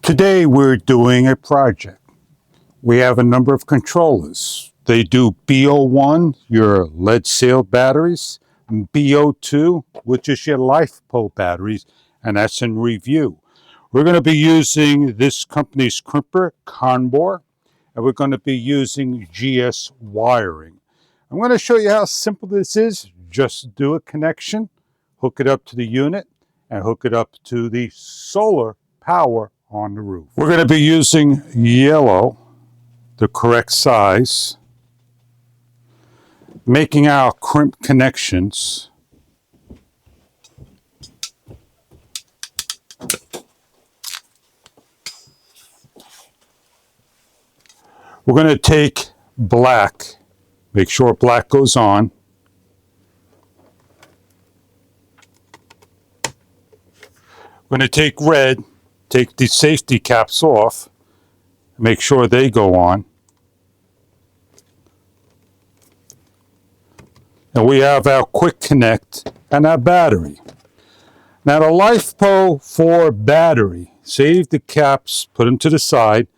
Today we're doing a project. We have a number of controllers. They do BO1, your lead sealed batteries, and BO2, which is your LiFePO batteries, and that's in review. We're going to be using this company's crimper, Conbor, and we're going to be using GS wiring. I'm going to show you how simple this is. Just do a connection, hook it up to the unit, and hook it up to the solar power on the roof. We're going to be using yellow, the correct size, making our crimp connections. We're going to take black, make sure black goes on. We're going to take red, take the safety caps off, make sure they go on. And we have our quick connect and our battery. Now the LiFePO4 battery, save the caps, put them to the side.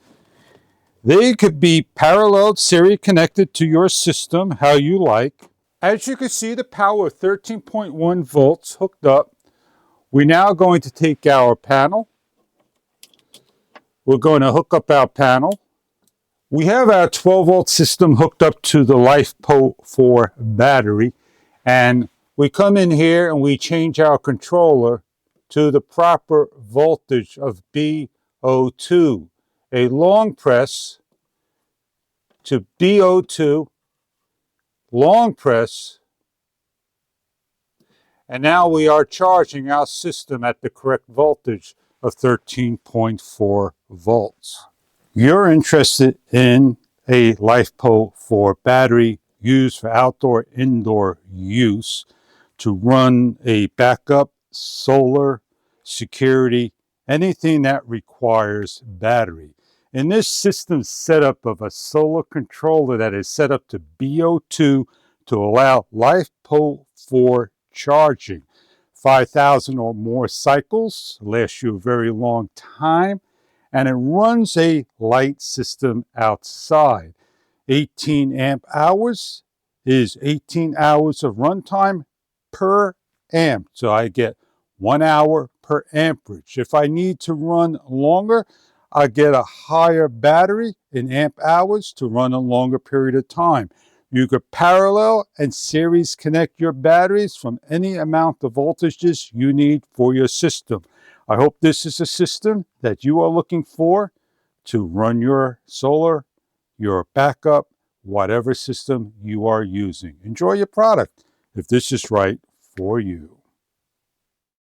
They could be parallel serial connected to your system, how you like. As you can see, the power of 13.1 volts hooked up. We're now going to take our panel. We're going to hook up our panel. We have our 12-volt system hooked up to the LiFePO4 battery, and we come in here and we change our controller to the proper voltage of BO2. A long press to BO2, long press, and now we are charging our system at the correct voltage of 13.4 volts. You're interested in a LiFePO4 battery used for outdoor, indoor use to run a backup, solar, security, anything that requires battery. In this system setup of a solar controller that is set up to BO2 to allow LiFePO4 charging. 5,000 or more cycles, lasts you a very long time, and it runs a light system outside. 18 amp hours is 18 hours of runtime per amp. So I get 1 hour per amperage. If I need to run longer, I get a higher battery in amp hours to run a longer period of time. You could parallel and series connect your batteries from any amount of voltages you need for your system. I hope this is a system that you are looking for to run your solar, your backup, whatever system you are using. Enjoy your product if this is right for you.